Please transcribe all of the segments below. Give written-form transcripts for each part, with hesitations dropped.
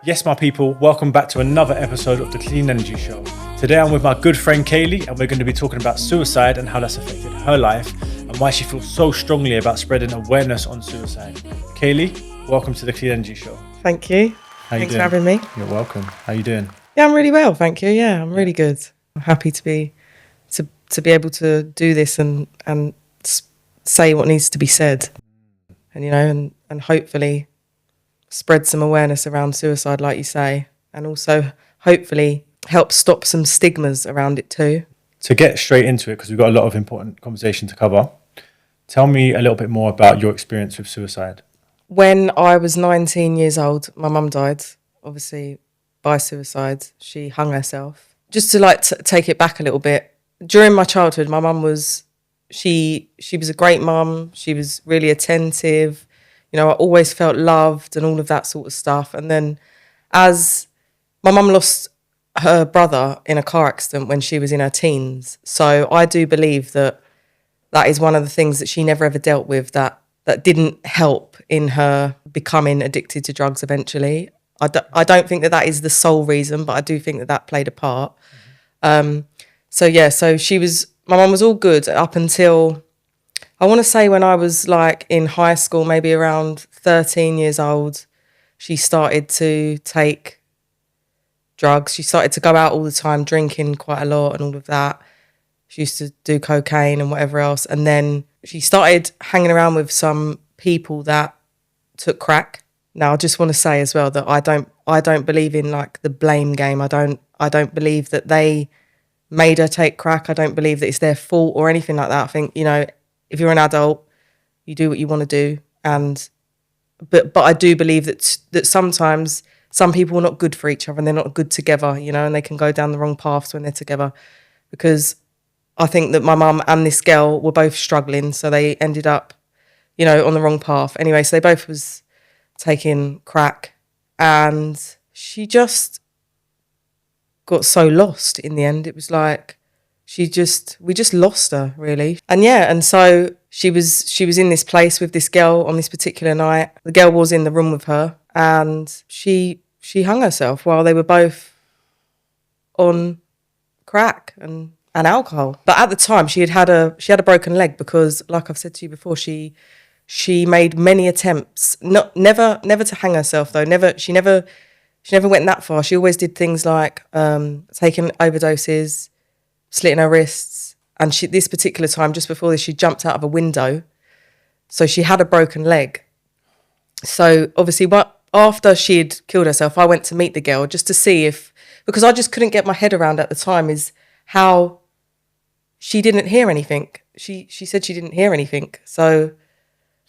Yes, my people, welcome back to another episode of the Clean Energy Show. Today I'm with my good friend Kaylee, and we're going to be talking about suicide and how that's affected her life and why she feels so strongly about spreading awareness on suicide. Kaylee, welcome to the Clean Energy Show. Thank you. Thanks for having me. You're welcome. How you doing? Yeah, I'm really well, thank you. Yeah, I'm really good. I'm happy to be able to do this and say what needs to be said, and and hopefully spread some awareness around suicide, like you say, and also hopefully help stop some stigmas around it too. To get straight into it, because we've got a lot of important conversation to cover, tell me a little bit more about your experience with suicide. When I was 19 years old, my mum died, obviously by suicide. She hung herself. Just to take it back a little bit, during my childhood, my mum was, she was a great mum. She was really attentive. I always felt loved and all of that sort of stuff. And then as my mum lost her brother in a car accident when she was in her teens. So I do believe that is one of the things that she never ever dealt with that didn't help in her becoming addicted to drugs eventually. I don't think that is the sole reason, but I do think that played a part. So my mum was all good up until, I want to say when I was in high school, maybe around 13 years old, she started to take drugs. She started to go out all the time, drinking quite a lot and all of that. She used to do cocaine and whatever else. And then she started hanging around with some people that took crack. Now, I just want to say as well that I don't believe in the blame game. I don't believe that they made her take crack. I don't believe that it's their fault or anything like that. I think, if you're an adult, you do what you want to do. But I do believe that sometimes some people are not good for each other and they're not good together, and they can go down the wrong paths when they're together. Because I think that my mum and this girl were both struggling, so they ended up, on the wrong path. Anyway, so they both was taking crack, and she just got so lost in the end. It was we just lost her, really. And so she was in this place with this girl on this particular night. The girl was in the room with her, and she hung herself while they were both on crack and alcohol. But at the time, she had a broken leg because, like I've said to you before, she made many attempts. Never to hang herself though. She never went that far. She always did things like taking overdoses, slitting her wrists. And this particular time, just before this, she jumped out of a window. So she had a broken leg. So obviously, after she had killed herself, I went to meet the girl just to see because I just couldn't get my head around at the time is how she didn't hear anything. She said she didn't hear anything. So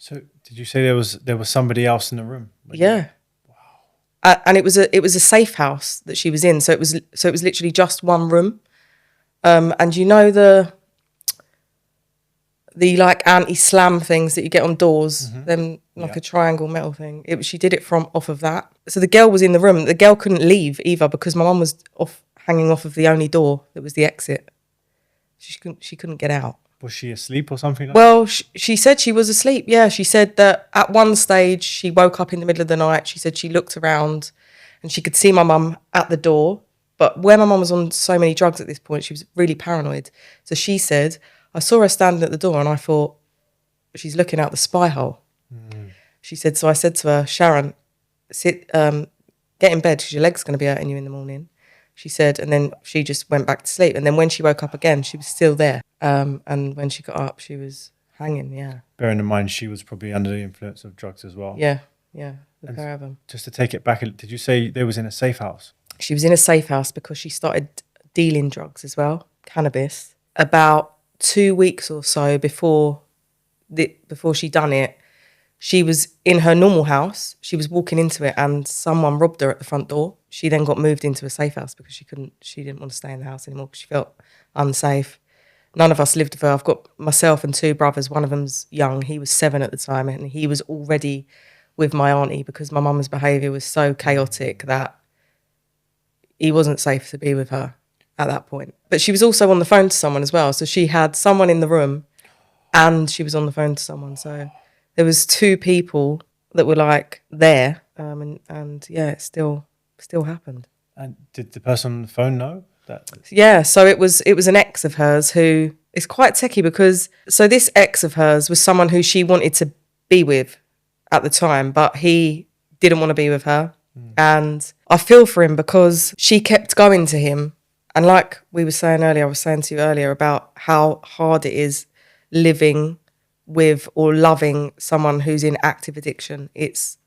did you say there was somebody else in the room? Yeah. Wow. And it was a safe house that she was in. So it was literally just one room. And the anti-slam things that you get on doors, them a triangle metal thing. She did it from off of that. So the girl was in the room. The girl couldn't leave either because my mum was hanging off of the only door that was the exit. She couldn't get out. Was she asleep or something? Well, she said she was asleep. Yeah, she said that at one stage she woke up in the middle of the night. She said she looked around and she could see my mum at the door. But where my mum was on so many drugs at this point, she was really paranoid. So she said, I saw her standing at the door and I thought, she's looking out the spy hole. She said, so I said to her, Sharon, get in bed because your leg's going to be hurting you in the morning. She said, and then she just went back to sleep. And then when she woke up again, she was still there. And when she got up, she was hanging, yeah. Bearing in mind, she was probably under the influence of drugs as well. Yeah, the pair of them. Just to take it back, did you say they was in a safe house? She was in a safe house because she started dealing drugs as well, cannabis. About 2 weeks or so before she done it, she was in her normal house. She was walking into it and someone robbed her at the front door. She then got moved into a safe house because she didn't want to stay in the house anymore because she felt unsafe. None of us lived with her. I've got myself and two brothers. One of them's young. He was 7 at the time and he was already with my auntie because my mum's behaviour was so chaotic that he wasn't safe to be with her at that point. But she was also on the phone to someone as well. So she had someone in the room and she was on the phone to someone. So there was 2 people that were there. And yeah, it's still still happened. And did the person on the phone know that? Yeah, so it was an ex of hers who is quite techie because so this ex of hers was someone who she wanted to be with at the time, but he didn't want to be with her. And I feel for him because she kept going to him. And like we were saying earlier, I was saying to you earlier about how hard it is living with or loving someone who's in active addiction. It's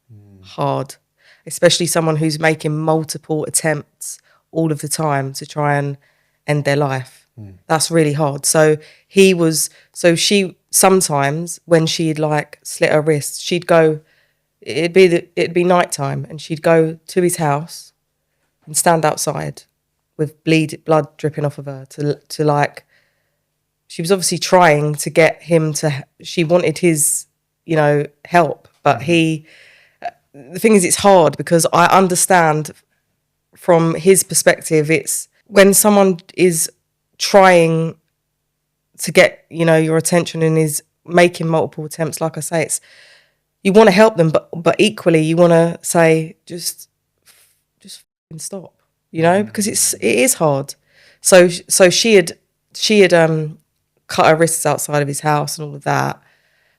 hard, especially someone who's making multiple attempts all of the time to try and end their life. That's really hard. So she sometimes when she'd like slit her wrist, she'd go, it'd be nighttime, and she'd go to his house and stand outside with blood dripping off of her to like, she was obviously trying to get him to, she wanted his, help, but the thing is, it's hard because I understand from his perspective, it's when someone is trying to get, your attention and is making multiple attempts, like I say, it's, you want to help them, but equally you want to say, just fucking stop, because it is hard. So she had cut her wrists outside of his house and all of that.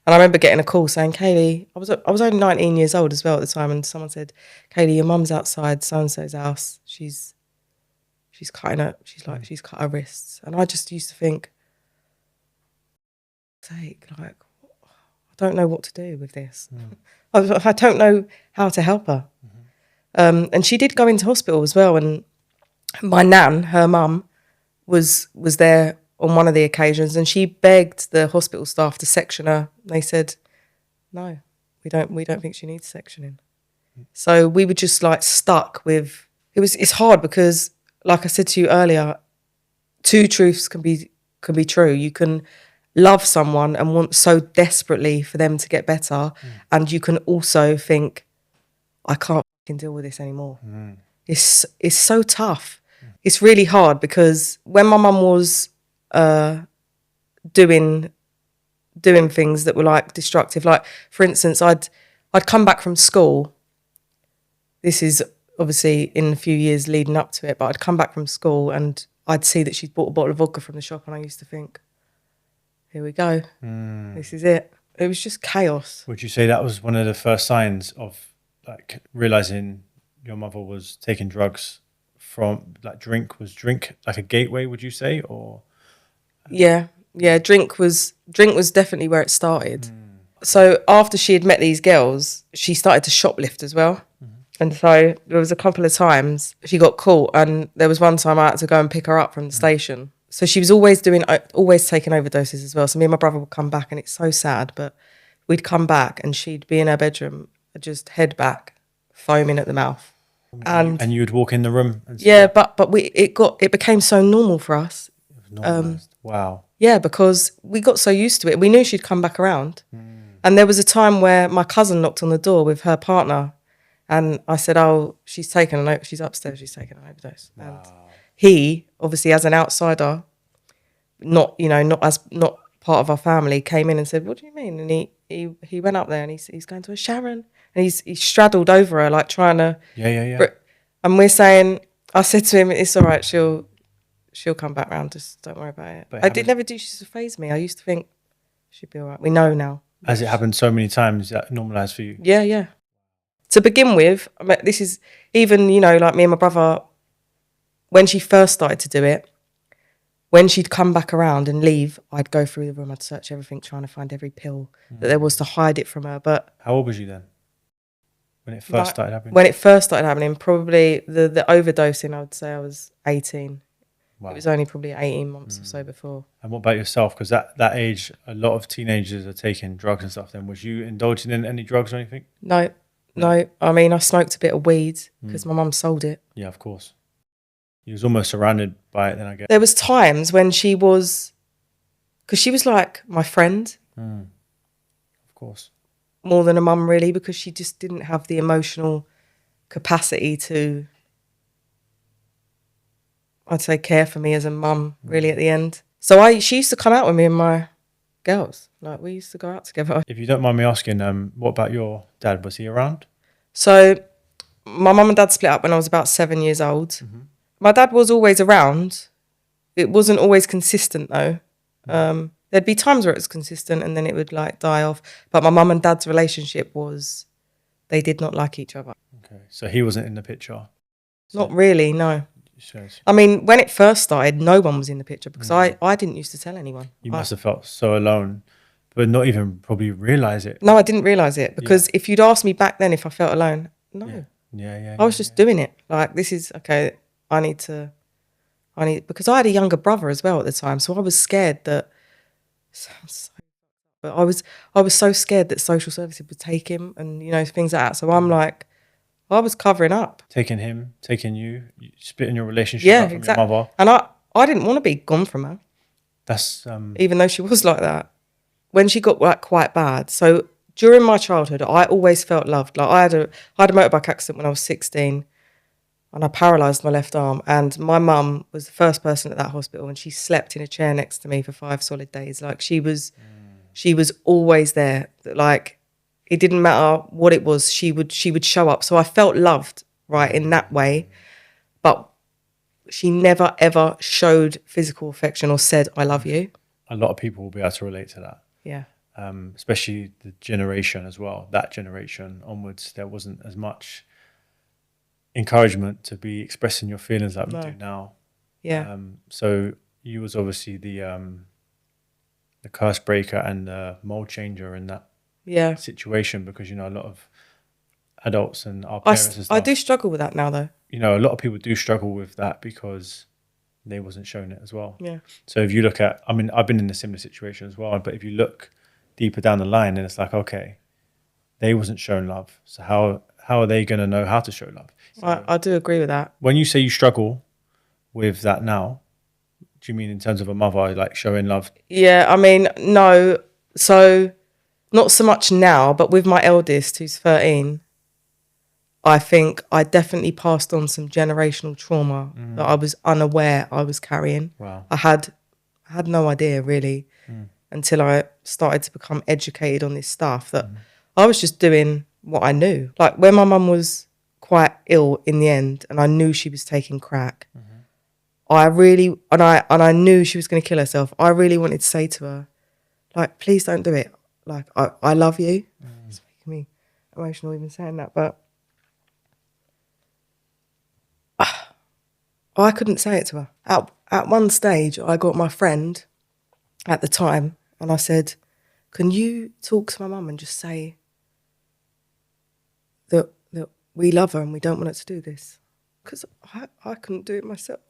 And I remember getting a call saying, Kaylee, I was only 19 years old as well at the time, and someone said, Kaylee, your mum's outside so-and-so's house. She's cutting her, she's cut her wrists. And I just used to think, like, I don't know what to do with this. I don't know how to help her. And she did go into hospital as well. And my nan, her mum, was there on one of the occasions, and she begged the hospital staff to section her. They said, no, we don't think she needs sectioning. So we were just like stuck with, it's hard because, like I said to you earlier, two truths can be true. You can love someone and want so desperately for them to get better, and you can also think, I can't fucking deal with this anymore. It's so tough. It's really hard because when my mum was doing things that were like destructive, like for instance, I'd come back from school. This is obviously in a few years leading up to it, but I'd come back from school and I'd see that she'd bought a bottle of vodka from the shop, and I used to think, here we go. This is it. It was just chaos. Would you say that was one of the first signs of like realizing your mother was taking drugs from like drink like a gateway, would you say? Or yeah, drink was definitely where it started. So after she had met these girls, she started to shoplift as well. And so there was a couple of times she got caught, and there was one time I had to go and pick her up from the station. So she was always taking overdoses as well. So me and my brother would come back, and it's so sad, but we'd come back and she'd be in her bedroom, just head back, foaming at the mouth. And you would walk in the room and yeah, but it became so normal for us. It was normalized. Wow. Yeah, because we got so used to it. We knew she'd come back around. And there was a time where my cousin knocked on the door with her partner, and I said, oh, she's upstairs, she's taken an overdose. Wow. And he, obviously as an outsider, not part of our family, came in and said, what do you mean? And he went up there and he's going to a Sharon, and he straddled over her like trying to and we're saying, I said to him, it's all right, she'll come back round, just don't worry about it. But it never used to faze me. I used to think she'd be all right. We know now. As it happened so many times, that normalised for you? Yeah. To begin with, I mean, this is even, like me and my brother, when she first started to do it, when she'd come back around and leave, I'd go through the room, I'd search everything, trying to find every pill that there was to hide it from her. But how old was you then? When it first started happening? When it first started happening, probably the overdosing, I would say I was 18. Wow. It was only probably 18 months or so before. And what about yourself? Because that age, a lot of teenagers are taking drugs and stuff. Then was you indulging in any drugs or anything? No. I mean, I smoked a bit of weed because my mum sold it. Yeah, of course. You was almost surrounded by it then, I guess. There was times when she was, because she was like my friend. Of course. More than a mum, really, because she just didn't have the emotional capacity to, I'd say, care for me as a mum, really, at the end. So she used to come out with me and my girls. Like, we used to go out together. If you don't mind me asking, what about your dad? Was he around? So my mum and dad split up when I was about 7 years old. My dad was always around. It wasn't always consistent though. There'd be times where it was consistent and then it would like die off. But my mum and dad's relationship was, they did not like each other. Okay. So he wasn't in the picture. Not really, no. Shows. I mean, when it first started, no one was in the picture because I didn't used to tell anyone. You must have felt so alone, but not even probably realize it. No, I didn't realise it because if you'd asked me back then if I felt alone, no. Yeah. I was just doing it. Like, this is, okay, because I had a younger brother as well at the time. So I was scared that, but I was so scared that social services would take him and, you know, things like that. So I'm like, I was covering up. Taking him, taking you splitting your relationship Yeah, up from exactly. your mother. And I didn't want to be gone from her, That's, even though she was like that. When she got like quite bad. So during my childhood, I always felt loved. Like I had a motorbike accident when I was 16 and I paralysed my left arm. And my mum was the first person at that hospital and she slept in a chair next to me for 5 solid days. Like she was always there. Like it didn't matter what it was, she would show up. So I felt loved, right, in that way. But she never ever showed physical affection or said, I love you. a lot of people will be able to relate to that. Yeah. Especially the generation as well. That generation onwards, there wasn't as much encouragement to be expressing your feelings like we do now. Yeah. So you was obviously the curse breaker and the mold changer in that situation, because you know a lot of adults and our parents and stuff, I do struggle with that now though. You know, a lot of people do struggle with that because they wasn't shown it as well. Yeah. So if you look at, I mean, I've been in a similar situation as well, but if you look deeper down the line, then it's like, okay, they wasn't shown love, so how are they going to know how to show love? So I do agree with that. when you say you struggle with that now, do you mean in terms of a mother like showing love? Yeah, I mean, no. So not so much now, but with my eldest, who's 13, I think I definitely passed on some generational trauma that I was unaware I was carrying. Wow. I had no idea really until I started to become educated on this stuff, that I was just doing what I knew. Like when my mum was quite ill in the end and I knew she was taking crack, I really, and I knew she was going to kill herself, I really wanted to say to her, like, please don't do it. Like, I love you. It's making me emotional even saying that, but I couldn't say it to her. At one stage, I got my friend at the time and I said, can you talk to my mum and just say that we love her and we don't want her to do this? Because I couldn't do it myself.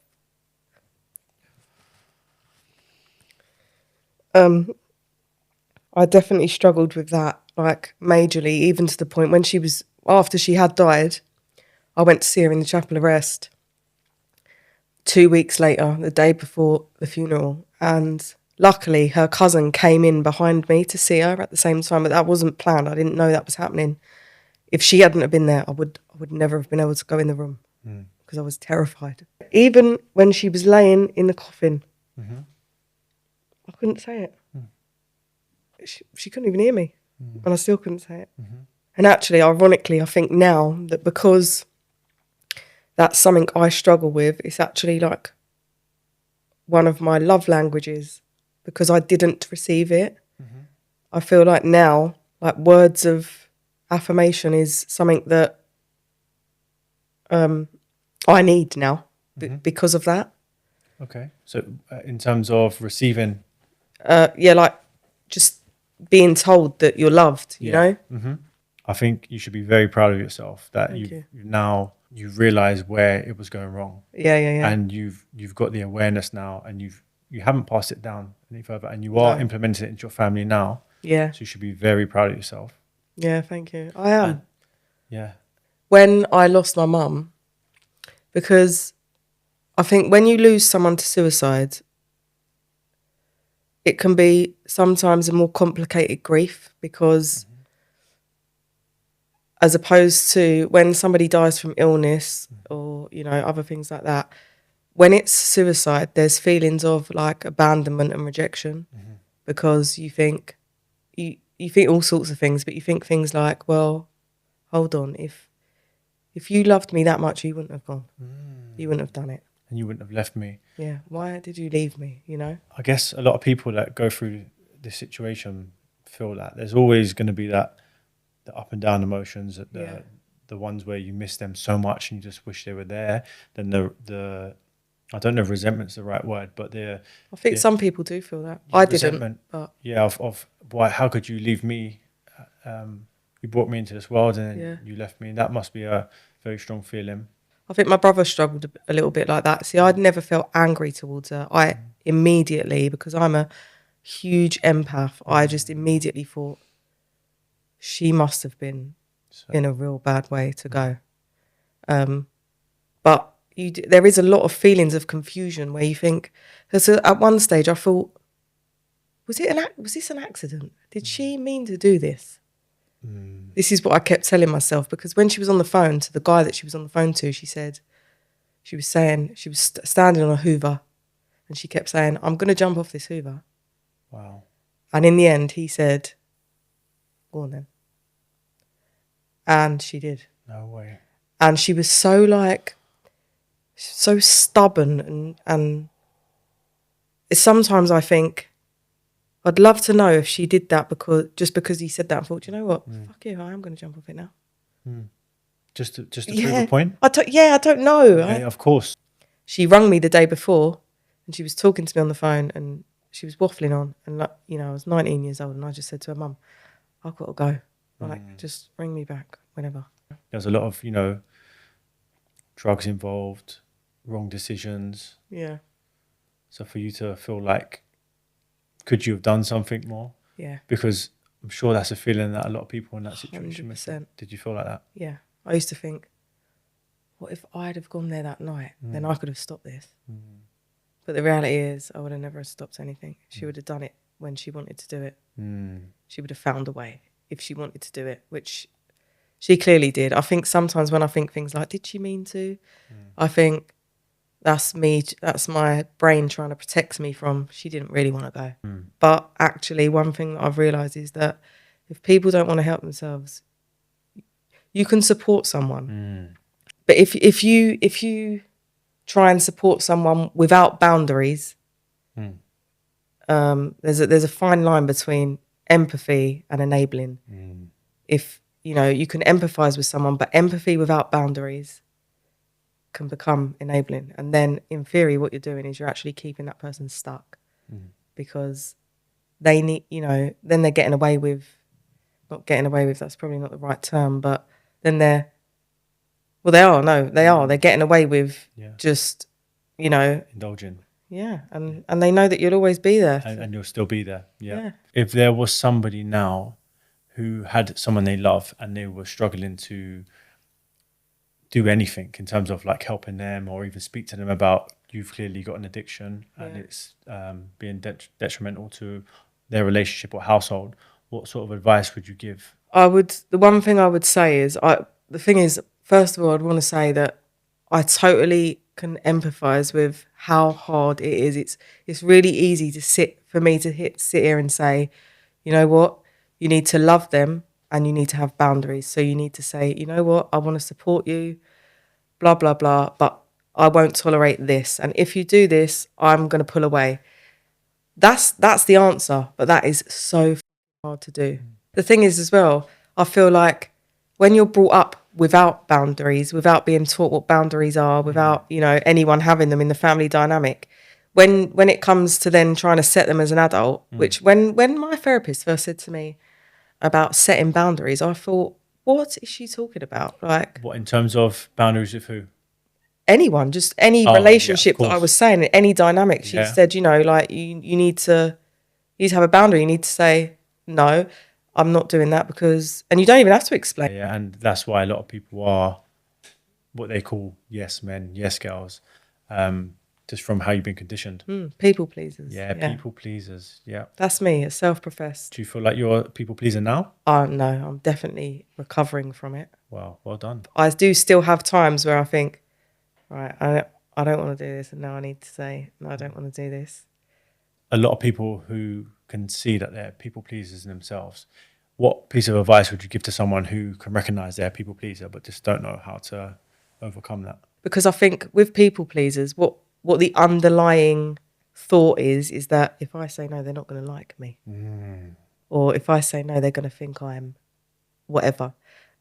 I definitely struggled with that, like majorly, even to the point when after she had died, I went to see her in the chapel of rest 2 weeks later, the day before the funeral. And luckily her cousin came in behind me to see her at the same time, but that wasn't planned. I didn't know that was happening. If she hadn't have been there, I would never have been able to go in the room because I was terrified. Even when she was laying in the coffin, I couldn't say it. She couldn't even hear me, and I still couldn't say it. And actually, ironically, I think now that because that's something I struggle with, it's actually like one of my love languages, because I didn't receive it. I feel like now, like words of affirmation is something that I need now because of that. Okay. So in terms of receiving, like just being told that you're loved, you know? I think you should be very proud of yourself that you've realized where it was going wrong. Yeah. And you've got the awareness now, and you haven't passed it down any further, and you are implementing it into your family now. Yeah. So you should be very proud of yourself. Yeah, thank you. I am. Yeah. When I lost my mum, because I think when you lose someone to suicide, it can be sometimes a more complicated grief, because as opposed to when somebody dies from illness or, you know, other things like that, when it's suicide, there's feelings of like abandonment and rejection, because you think all sorts of things, but you think things like, well, hold on, if If you loved me that much, you wouldn't have gone. You wouldn't have done it. And you wouldn't have left me. Yeah. Why did you leave me? You know? I guess a lot of people that go through this situation feel that there's always going to be the up and down emotions, the ones where you miss them so much and you just wish they were there. Then the I don't know if resentment's the right word, but I think some people do feel that. I didn't. But of why? How could you leave me? You brought me into this world and then you left me. That must be a very strong feeling. I think my brother struggled a little bit like that. See, I'd never felt angry towards her. I immediately, because I'm a huge empath, I just immediately thought she must have been in a real bad way to go. But there is a lot of feelings of confusion where you think, because at one stage I thought, was this an accident? Did she mean to do this? This is what I kept telling myself, because when she was on the phone to the guy that she was on the phone to, she said, she was saying, she was standing on a Hoover and she kept saying, I'm going to jump off this Hoover. Wow. And in the end, he said, go on then. And she did. No way. And she was so stubborn and sometimes I think, I'd love to know if she did that because he said that and thought, you know what, fuck you, I am going to jump off it now. Just to prove a point? I don't know. Yeah, of course. She rang me the day before and she was talking to me on the phone and she was waffling on. And, I was 19 years old and I just said to her, Mum, I've got to go. Just ring me back whenever. There's a lot of, drugs involved, wrong decisions. Yeah. So for you to feel like, could you have done something more? Yeah. Because I'm sure that's a feeling that a lot of people in that situation 100%. Did you feel like that? Yeah. I used to think, what if I'd have gone there that night? Then I could have stopped this. But the reality is I would have never stopped anything. She would have done it when she wanted to do it. She would have found a way if she wanted to do it, which she clearly did. I think sometimes when I think things like, did she mean to? I think that's my brain trying to protect me from, she didn't really want to go. But actually, one thing that I've realised is that if people don't want to help themselves, you can support someone. But if you try and support someone without boundaries, there's a fine line between empathy and enabling. If you can empathise with someone, but empathy without boundaries can become enabling. And then in theory, what you're doing is you're actually keeping that person stuck because they need, then they're getting away with, not getting away with, that's probably not the right term, but then they're getting away with just, indulging. Yeah. And they know that you'll always be there. And you'll still be there. Yeah. If there was somebody now who had someone they love and they were struggling to do anything in terms of like helping them or even speak to them about, you've clearly got an addiction and it's being detrimental to their relationship or household, what sort of advice would you give? The one thing I would say is, first of all, I'd want to say that I totally can empathise with how hard it is. It's really easy to sit here and say, you know what, you need to love them and you need to have boundaries. So you need to say, you know what, I want to support you, blah, blah, blah, but I won't tolerate this. And if you do this, I'm going to pull away. That's the answer, but that is so hard to do. The thing is as well, I feel like when you're brought up without boundaries, without being taught what boundaries are, without, anyone having them in the family dynamic, when it comes to then trying to set them as an adult, which when my therapist first said to me about setting boundaries, I thought, what is she talking about? Like, what, in terms of boundaries with who? Anyone, just any relationship that I was saying, any dynamic. She said, you need to have a boundary. You need to say, no, I'm not doing that because, and you don't even have to explain. Yeah, and that's why a lot of people are what they call yes men, yes girls, just from how you've been conditioned. People pleasers. Yeah, people pleasers. Yeah. That's me, a self-professed. Do you feel like you're a people pleaser now? No, I'm definitely recovering from it. Wow, well done. I do still have times where I think, right, I don't want to do this, and now I need to say, no, I don't want to do this. A lot of people who can see that they're people pleasers themselves, what piece of advice would you give to someone who can recognize they're a people pleaser but just don't know how to overcome that? Because I think with people pleasers, what the underlying thought is that if I say no, they're not going to like me. Or if I say no, they're going to think I'm whatever.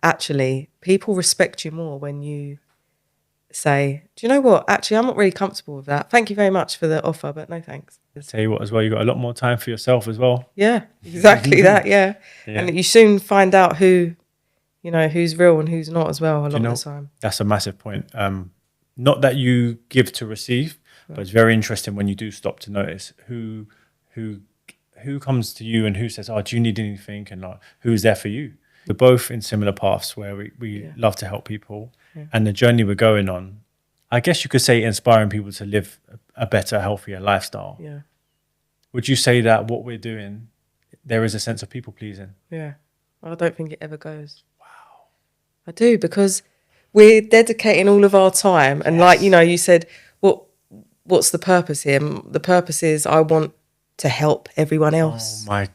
Actually, people respect you more when you say, do you know what? Actually, I'm not really comfortable with that. Thank you very much for the offer, but no thanks. Tell you what, as well, you got a lot more time for yourself as well. Yeah, exactly that. Yeah. Yeah. And you soon find out who, who's real and who's not as well a lot of the time. That's a massive point. Not that you give to receive, but it's very interesting when you do stop to notice who comes to you and who says, "Oh, do you need anything?" and like who's there for you. We're both in similar paths where we love to help people, and the journey we're going on, I guess you could say, inspiring people to live a better, healthier lifestyle. Yeah. Would you say that what we're doing, there is a sense of people pleasing? Yeah. I don't think it ever goes. Wow. I do, because we're dedicating all of our time. And like, you said, what's the purpose here? The purpose is I want to help everyone else. Oh my,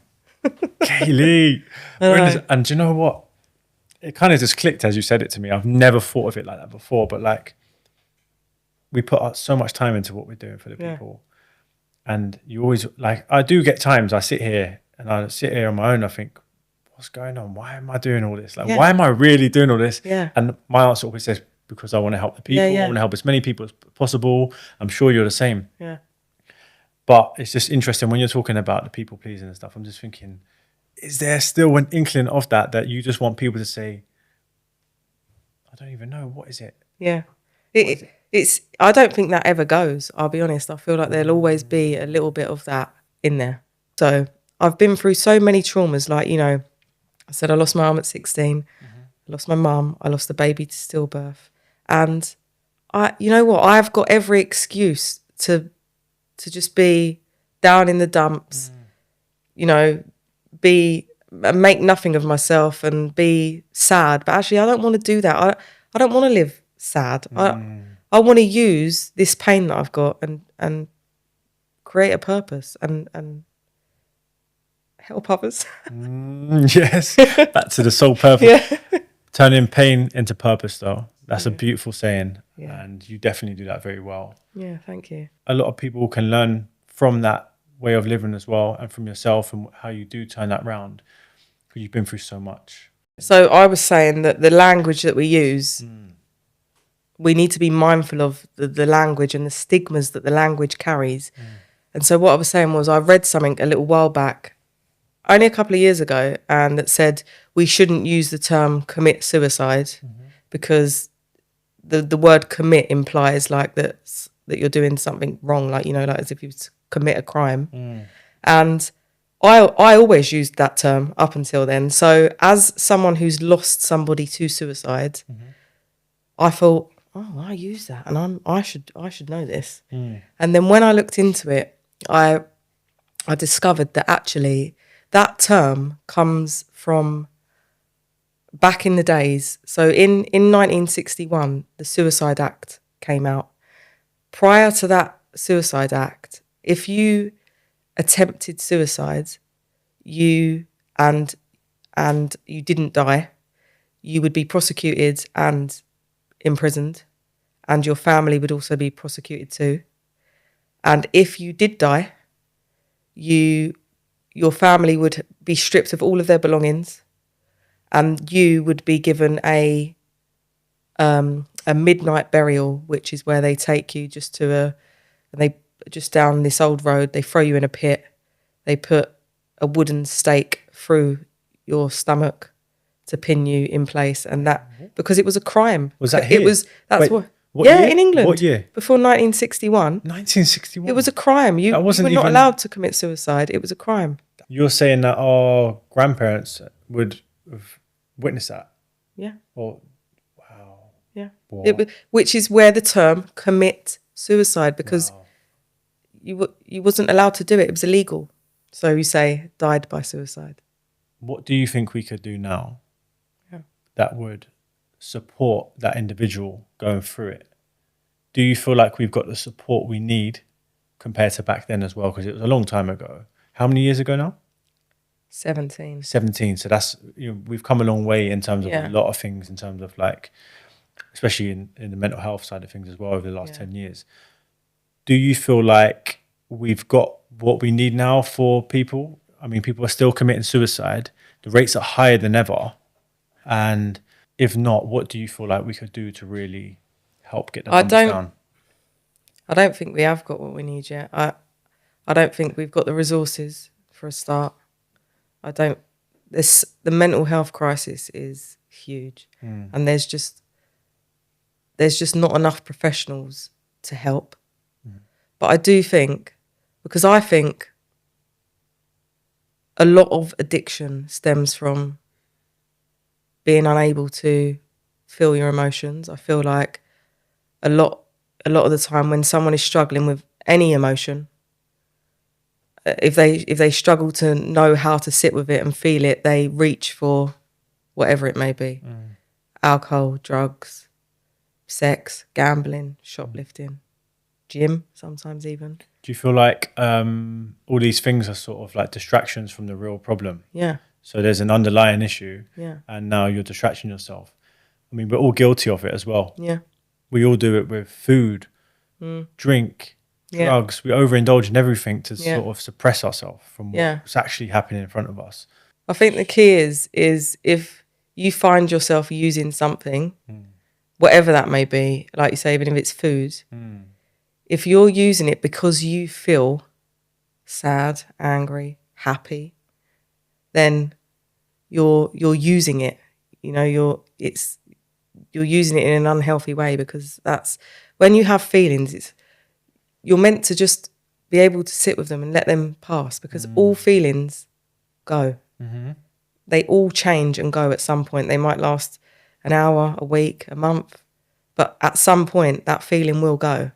Kaylee. And do you know what? It kind of just clicked as you said it to me. I've never thought of it like that before, but like we put so much time into what we're doing for the people. And you always, like, I do get times I sit here on my own. I think, what's going on? Why am I doing all this? Like, why am I really doing all this? Yeah. And my answer always says, because I want to help the people. I want to help as many people as possible. I'm sure you're the same. Yeah. But it's just interesting when you're talking about the people pleasing and stuff. I'm just thinking, is there still an inkling of that you just want people to say, I don't even know, what is it? Yeah. It's I don't think that ever goes, I'll be honest. I feel like there'll always be a little bit of that in there. So I've been through so many traumas, like, I said I lost my arm at 16, I lost my mum, I lost the baby to stillbirth. And I've got every excuse to just be down in the dumps, make nothing of myself and be sad. But actually I don't want to do that. I don't want to live sad. I want to use this pain that I've got and create a purpose and help others. Yes, back to the sole purpose. Turning pain into purpose, though. That's a beautiful saying, and you definitely do that very well. Yeah, thank you. A lot of people can learn from that way of living as well, and from yourself and how you do turn that round, because you've been through so much. So I was saying that the language that we use, we need to be mindful of the language and the stigmas that the language carries. And so what I was saying was, I read something a little while back, only a couple of years ago, and it said we shouldn't use the term commit suicide because the word commit implies like that you're doing something wrong, like, like as if you commit a crime. And I always used that term up until then. So as someone who's lost somebody to suicide, I thought, oh, I use that, and I should know this. And then when I looked into it, I discovered that actually that term comes from back in the days. So in 1961, the Suicide Act came out. Prior to that Suicide Act, if you attempted suicide, and you didn't die, you would be prosecuted and imprisoned, and your family would also be prosecuted too. And if you did die, your family would be stripped of all of their belongings, and you would be given a midnight burial, which is where they take you just down this old road. They throw you in a pit. They put a wooden stake through your stomach to pin you in place, and that because it was a crime. Was that here? What year? In England. What year? Before 1961. 1961. It was a crime. You were not even allowed to commit suicide. It was a crime. You're saying that our grandparents would have witnessed that? Yeah. Well, wow. Yeah. Wow. Which is where the term commit suicide, because you wasn't allowed to do it. It was illegal. So you say died by suicide. What do you think we could do now that would support that individual going through it? Do you feel like we've got the support we need compared to back then as well? Because it was a long time ago. How many years ago now? 17. 17. So that's, we've come a long way in terms of Yeah. a lot of things, in terms of like, especially in the mental health side of things as well over the last 10 years. Do you feel like we've got what we need now for people? I mean, people are still committing suicide. The rates are higher than ever. And if not, what do you feel like we could do to really help get the numbers down? I don't think we have got what we need yet. I don't think we've got the resources for a start. The mental health crisis is huge, and there's just not enough professionals to help. But I do think, because I think a lot of addiction stems from being unable to feel your emotions. I feel like a lot of the time when someone is struggling with any emotion, if they struggle to know how to sit with it and feel it, they reach for whatever it may be. Alcohol, drugs, sex, gambling, shoplifting, gym sometimes even. Do you feel like all these things are sort of like distractions from the real problem? Yeah. So there's an underlying issue, Yeah. and now you're distracting yourself. I mean, we're all guilty of it as well. Yeah. We all do it with food, drink, drugs. We overindulge in everything to sort of suppress ourselves from what's actually happening in front of us. I think the key is if you find yourself using something, whatever that may be, like you say, even if it's food, if you're using it because you feel sad, angry, happy, then you're using it. You know, you're using it in an unhealthy way, because that's when you have feelings, you're meant to just be able to sit with them and let them pass, because all feelings go. They all change and go at some point. They might last an hour, a week, a month, but at some point that feeling will go.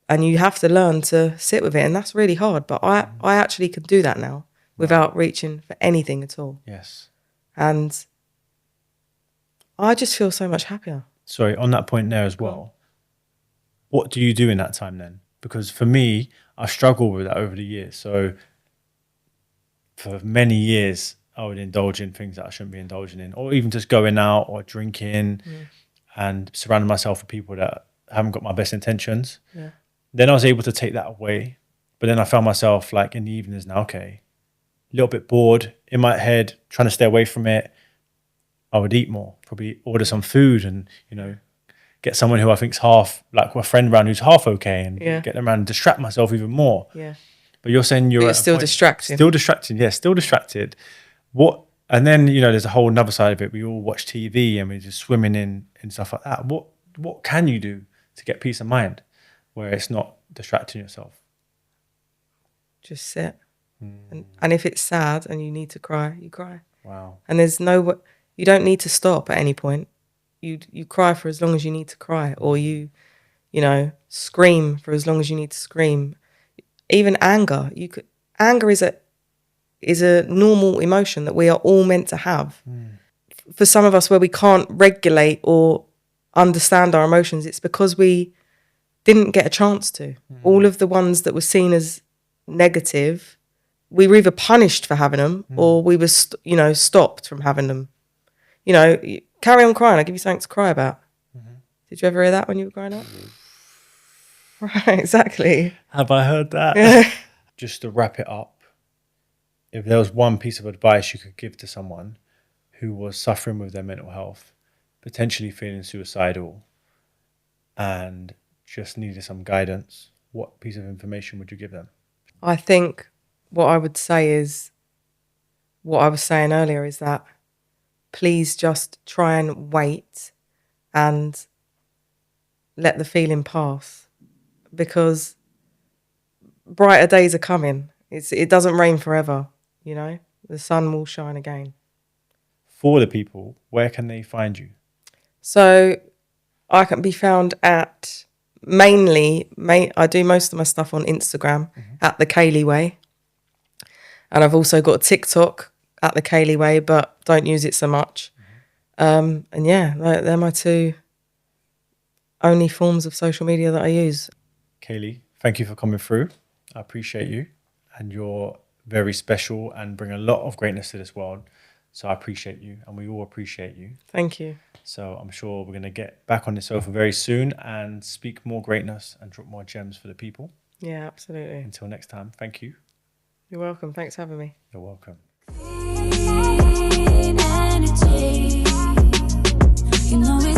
And you have to learn to sit with it, and that's really hard, but I actually can do that now without reaching for anything at all. Yes. And I just feel so much happier. Sorry, on that point there as well, what do you do in that time then? Because for me, I struggled with that over the years. So for many years, I would indulge in things that I shouldn't be indulging in, or even just going out or drinking and surrounding myself with people that haven't got my best intentions. Yeah. Then I was able to take that away. But then I found myself like in the evenings now, a little bit bored in my head, trying to stay away from it. I would eat more, probably order some food and, get someone who I think's half, like a friend around who's half okay, and get them around and distract myself even more. Yeah. But you're saying you're still distracted. Still distracted, yeah, still distracted. And then, there's a whole another side of it. We all watch TV and we're just swimming in stuff like that. What can you do to get peace of mind where it's not distracting yourself? Just sit. And if it's sad and you need to cry, you cry. Wow. And you don't need to stop at any point. You cry for as long as you need to cry, or you scream for as long as you need to scream. Even anger, anger is a normal emotion that we are all meant to have. For some of us, where we can't regulate or understand our emotions, it's because we didn't get a chance to. All of the ones that were seen as negative, we were either punished for having them or we were stopped from having them. Carry on crying, I'll give you something to cry about. Did you ever hear that when you were growing up? Right, exactly. Have I heard that? Just to wrap it up, if there was one piece of advice you could give to someone who was suffering with their mental health, potentially feeling suicidal, and just needed some guidance, what piece of information would you give them? I think what I would say is, what I was saying earlier, is that please just try and wait and let the feeling pass, because brighter days are coming. It doesn't rain forever, the sun will shine again. For the people, where can they find you? So I can be found at I do most of my stuff on Instagram at the Kaylee Way. And I've also got a TikTok at the Kaylee Way, but don't use it so much. And yeah, they're my two only forms of social media that I use. Kaylee, thank you for coming through. I appreciate you and your very special and bring a lot of greatness to this world. So I appreciate you, and we all appreciate you. Thank you. So I'm sure we're going to get back on this sofa very soon and speak more greatness and drop more gems for the people. Yeah, absolutely. Until next time, thank you. You're welcome. Thanks for having me. You're welcome. You know